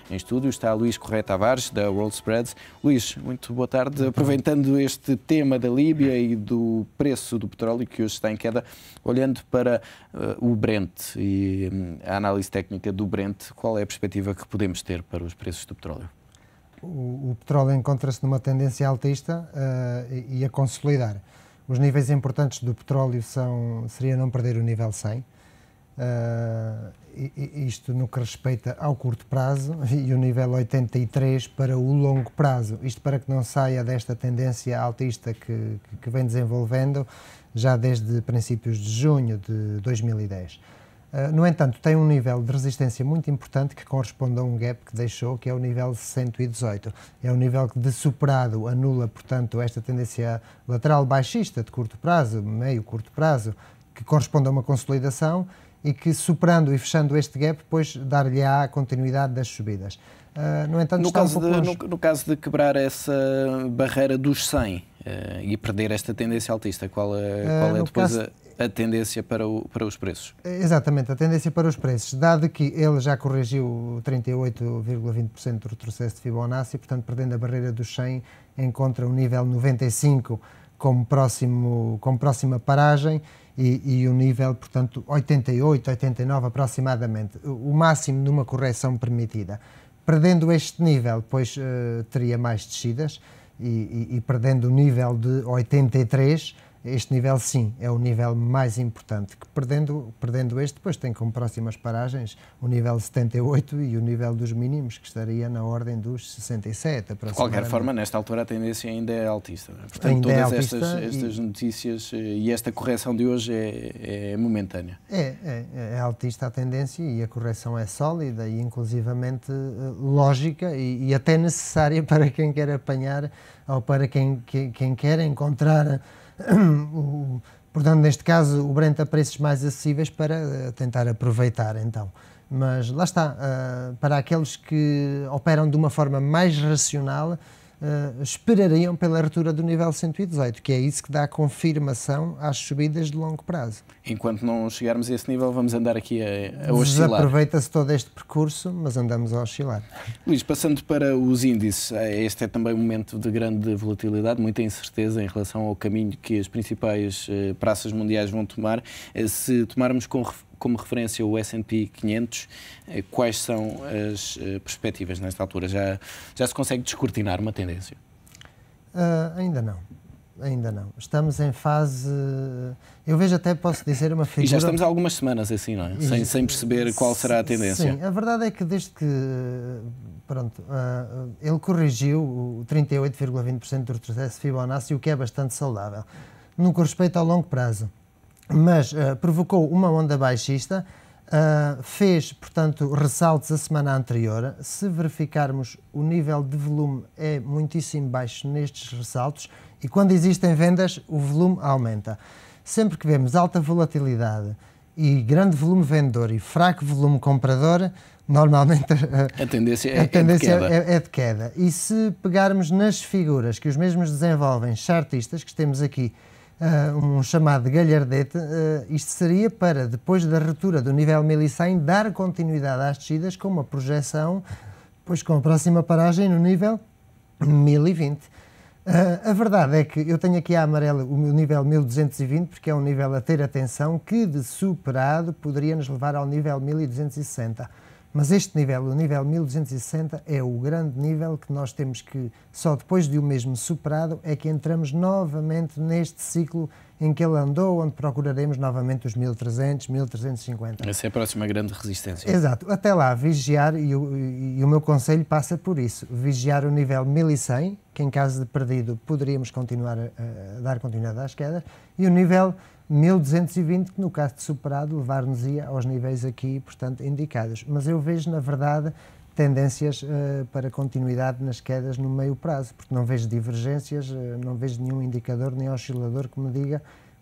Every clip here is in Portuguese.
em estúdio está Luís Correia Tavares, da World Spreads. Luís, muito boa tarde. Aproveitando este tema da Líbia e do preço do petróleo, que hoje está em queda, olhando para o Brent e a análise técnica do Brent, qual é a perspectiva que podemos ter para os preços do petróleo? O petróleo encontra-se numa tendência altista e a consolidar. Os níveis importantes do petróleo seria não perder o nível 100, isto no que respeita ao curto prazo, e o nível 83 para o longo prazo, isto para que não saia desta tendência altista que vem desenvolvendo já desde princípios de junho de 2010. No entanto, tem um nível de resistência muito importante que corresponde a um gap que deixou, que é o nível 118. É um nível que, de superado, anula, portanto, esta tendência lateral baixista de curto prazo, meio curto prazo, que corresponde a uma consolidação e que, superando e fechando este gap, depois dar-lhe-á a continuidade das subidas. No entanto, no caso de quebrar essa barreira dos 100 e perder esta tendência altista, qual é depois a tendência para os preços? Exatamente, a tendência para os preços, dado que ele já corrigiu 38,20% do retrocesso de Fibonacci, portanto, perdendo a barreira dos 100, encontra o nível 95 como próxima paragem e o nível, portanto, 88, 89 aproximadamente, o máximo de uma correção permitida. Perdendo este nível, pois teria mais descidas e perdendo o nível de 83, este nível, sim, é o nível mais importante, que perdendo este, depois tem como próximas paragens o nível 78 e o nível dos mínimos, que estaria na ordem dos 67. De qualquer forma, nesta altura a tendência ainda é altista. Portanto, ainda todas é altista estas notícias e esta correção de hoje é momentânea. É altista a tendência e a correção é sólida e inclusivamente lógica e até necessária para quem quer apanhar ou para quem quer encontrar... portanto, neste caso, o Brent a preços mais acessíveis para tentar aproveitar, então. Mas lá está, para aqueles que operam de uma forma mais racional, esperariam pela ruptura do nível 118, que é isso que dá confirmação às subidas de longo prazo. Enquanto não chegarmos a esse nível, vamos andar aqui a oscilar. Desaproveita-se todo este percurso, mas andamos a oscilar. Luís, passando para os índices, este é também um momento de grande volatilidade, muita incerteza em relação ao caminho que as principais praças mundiais vão tomar. Se tomarmos como referência o S&P 500, quais são as perspectivas nesta altura? Já se consegue descortinar uma tendência? Ainda não. Estamos em fase... Eu vejo até, posso dizer, uma figura... E já estamos há algumas semanas assim, não é? Sem perceber qual será a tendência. Sim, a verdade é que desde que... ele corrigiu o 38,20% do retrocesso de Fibonacci, o que é bastante saudável, no que respeita ao longo prazo. Mas provocou uma onda baixista, fez, portanto, ressaltos a semana anterior. Se verificarmos, o nível de volume é muitíssimo baixo nestes ressaltos e quando existem vendas, o volume aumenta. Sempre que vemos alta volatilidade e grande volume vendedor e fraco volume comprador, normalmente a tendência é de queda. E se pegarmos nas figuras que os mesmos desenvolvem chartistas, que temos aqui, um chamado galhardete, isto seria para, depois da ruptura do nível 1100, dar continuidade às descidas com uma projeção, pois com a próxima paragem no nível 1020. A verdade é que eu tenho aqui a amarela o nível 1220, porque é um nível a ter atenção que, de superado, poderia nos levar ao nível 1260. Mas este nível, o nível 1260, é o grande nível que nós temos que, só depois de o mesmo superado, é que entramos novamente neste ciclo em que ele andou, onde procuraremos novamente os 1300, 1350. Essa é a próxima grande resistência. Exato. Até lá, vigiar, e o meu conselho passa por isso, vigiar o nível 1100, que em caso de perdido poderíamos continuar a dar continuidade às quedas, e o nível 1220, que no caso de superado levar-nos-ia aos níveis aqui, portanto, indicados. Mas eu vejo, na verdade, tendências para continuidade nas quedas no meio prazo, porque não vejo divergências, não vejo nenhum indicador nem oscilador que me diga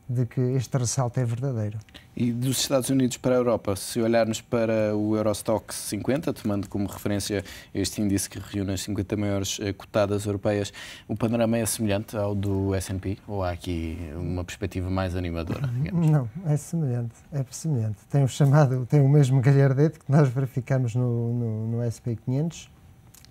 de que este ressalto é verdadeiro. E dos Estados Unidos para a Europa, se olharmos para o Eurostoxx 50, tomando como referência este índice que reúne as 50 maiores cotadas europeias, o panorama é semelhante ao do S&P? Ou há aqui uma perspectiva mais animadora, digamos? Não, é semelhante, é semelhante. Tem o mesmo galhardete que nós verificamos no S&P 500,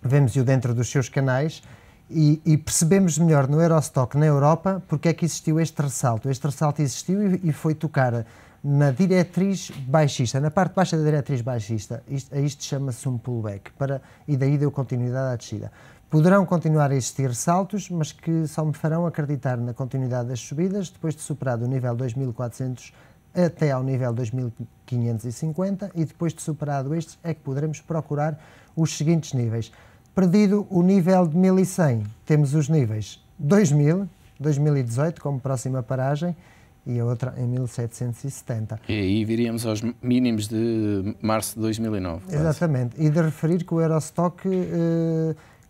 vemos-o dentro dos seus canais e percebemos melhor no Eurostoxx, na Europa, porque é que existiu este ressalto. Este ressalto existiu e foi tocar na diretriz baixista, na parte baixa da diretriz baixista. Isto chama-se um pullback, e daí deu continuidade à descida. Poderão continuar a existir ressaltos, mas que só me farão acreditar na continuidade das subidas, depois de superado o nível 2.400 até ao nível 2.550, e depois de superado estes é que poderemos procurar os seguintes níveis. Perdido o nível de 1.100, temos os níveis 2.000, 2018 como próxima paragem, e a outra em 1770. E aí viríamos aos mínimos de março de 2009. Quase. Exatamente. E de referir que o Eurostoxx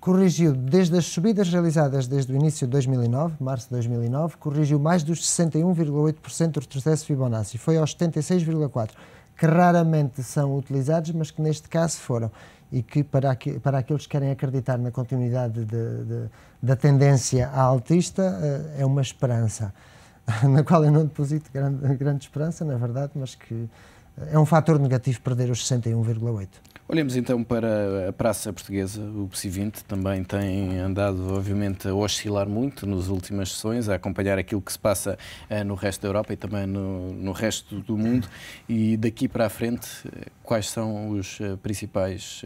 corrigiu, desde as subidas realizadas desde o início de 2009, março de 2009, corrigiu mais dos 61,8% do retrocesso Fibonacci. Foi aos 76,4%, que raramente são utilizados, mas que neste caso foram. E que para aqueles que querem acreditar na continuidade da tendência altista, é uma esperança, na qual eu não deposito grande esperança, na verdade, mas que é um fator negativo perder os 61,8%. Olhemos então para a praça portuguesa. O PSI 20 também tem andado, obviamente, a oscilar muito nas últimas sessões, a acompanhar aquilo que se passa no resto da Europa e também no resto do mundo. E daqui para a frente, quais são as principais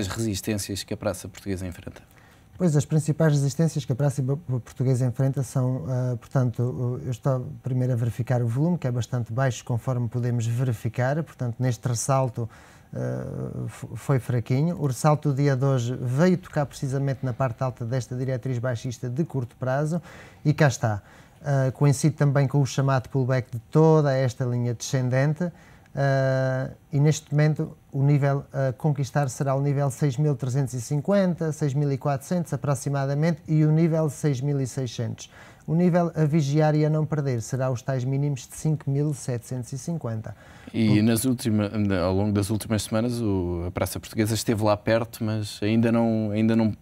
resistências que a praça portuguesa enfrenta? Pois, as principais resistências que a praça portuguesa enfrenta são, portanto, eu estou primeiro a verificar o volume, que é bastante baixo, conforme podemos verificar, portanto, neste ressalto foi fraquinho. O ressalto do dia de hoje veio tocar precisamente na parte alta desta diretriz baixista de curto prazo, e cá está. Coincide também com o chamado pullback de toda esta linha descendente, e neste momento o nível a conquistar será o nível 6.350, 6.400 aproximadamente, e o nível 6.600. O nível a vigiar e a não perder será os tais mínimos de 5.750. E ao longo das últimas semanas a praça portuguesa esteve lá perto, mas ainda não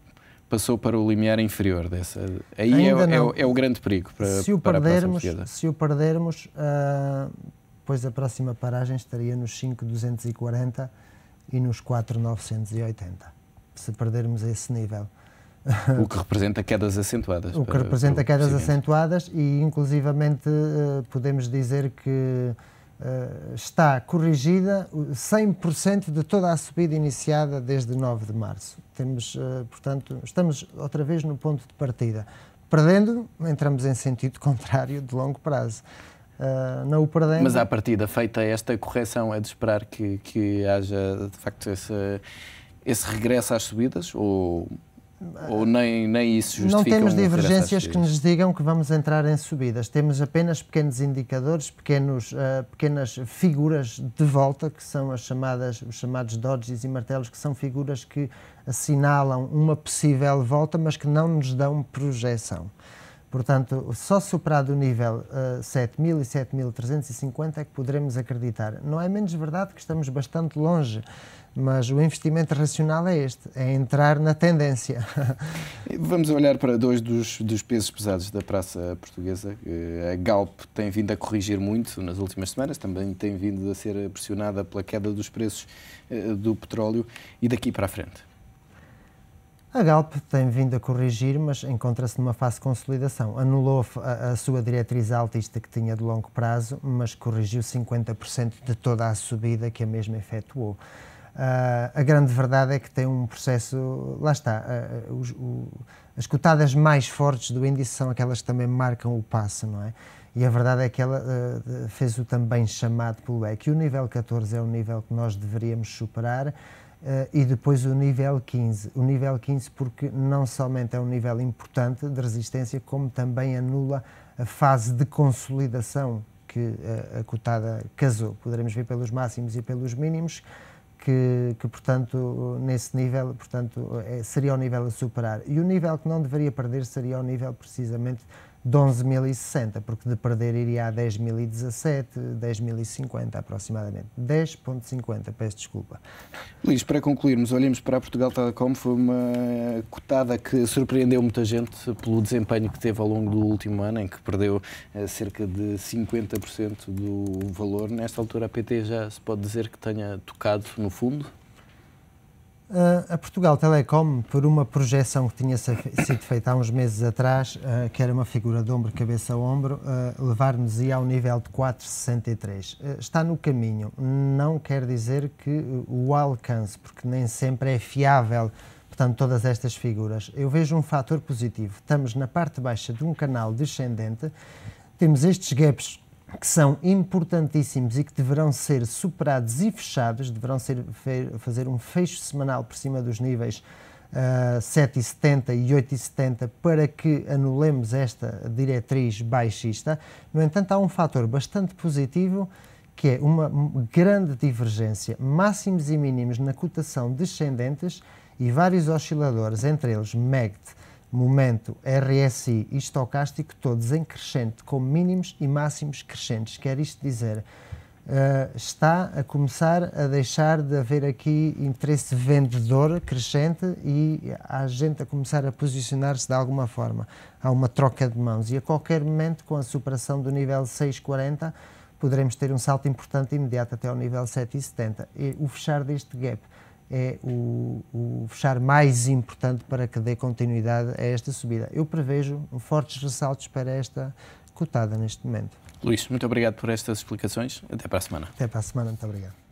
passou para o limiar inferior dessa. Aí é o grande perigo para a praça portuguesa. Se o perdermos, pois a próxima paragem estaria nos 5.240 e nos 4.980, se perdermos esse nível. O que representa quedas acentuadas. O que representa quedas acentuadas, e inclusivamente podemos dizer que está corrigida 100% de toda a subida iniciada desde 9 de março. Portanto, estamos outra vez no ponto de partida. Perdendo, entramos em sentido contrário de longo prazo. Não o perdendo. Mas à partida, feita esta correção, é de esperar que haja de facto esse regresso às subidas, ou nem isso justifica? Não temos divergências que nos digam que vamos entrar em subidas. Temos apenas pequenos indicadores, pequenas figuras de volta, que são os chamados dodges e martelos, que são figuras que assinalam uma possível volta, mas que não nos dão projeção. Portanto, só superado o nível 7.000 e 7.350 é que poderemos acreditar. Não é menos verdade que estamos bastante longe, mas o investimento racional é este, é entrar na tendência. Vamos olhar para dois dos pesos pesados da praça portuguesa. A Galp tem vindo a corrigir muito nas últimas semanas, também tem vindo a ser pressionada pela queda dos preços do petróleo. E daqui para a frente? A Galp tem vindo a corrigir, mas encontra-se numa fase de consolidação. Anulou a sua diretriz altista que tinha de longo prazo, mas corrigiu 50% de toda a subida que a mesma efetuou. A grande verdade é que tem um processo, lá está, as cotadas mais fortes do índice são aquelas que também marcam o passo, não é? E a verdade é que ela fez o também chamado pullback. E o nível 14 é o nível que nós deveríamos superar, e depois o nível 15. O nível 15 porque não somente é um nível importante de resistência, como também anula a fase de consolidação que a cotada casou. Poderemos ver pelos máximos e pelos mínimos, que portanto, nesse nível, portanto, seria o nível a superar. E o nível que não deveria perder seria o nível, precisamente, de 11.060, porque de perder iria a 10.017, 10.050 aproximadamente. 10.50, peço desculpa. Luís, para concluirmos, olhemos para a Portugal Telecom, foi uma cotada que surpreendeu muita gente pelo desempenho que teve ao longo do último ano, em que perdeu cerca de 50% do valor. Nesta altura a PT já se pode dizer que tenha tocado no fundo? A Portugal Telecom, por uma projeção que tinha sido feita há uns meses atrás, que era uma figura de ombro, cabeça a ombro, levar-nos-ia ao nível de 4,63. Está no caminho, não quer dizer que o alcance, porque nem sempre é fiável, portanto, todas estas figuras. Eu vejo um fator positivo. Estamos na parte baixa de um canal descendente, temos estes gaps que são importantíssimos e que deverão ser superados e fechados, deverão fazer um fecho semanal por cima dos níveis 7,70 e 8,70 para que anulemos esta diretriz baixista. No entanto, há um fator bastante positivo, que é uma grande divergência, máximos e mínimos na cotação descendentes e vários osciladores, entre eles MEGT, Momento, RSI e estocástico, todos em crescente, com mínimos e máximos crescentes. Quer isto dizer, está a começar a deixar de haver aqui interesse vendedor crescente e há gente a começar a posicionar-se de alguma forma. Há uma troca de mãos e a qualquer momento, com a superação do nível 6,40, poderemos ter um salto importante imediato até ao nível 7,70. E o fechar deste gap é o fechar mais importante para que dê continuidade a esta subida. Eu prevejo fortes ressaltos para esta cotada neste momento. Luís, muito obrigado por estas explicações. Até para a semana. Até para a semana, muito obrigado.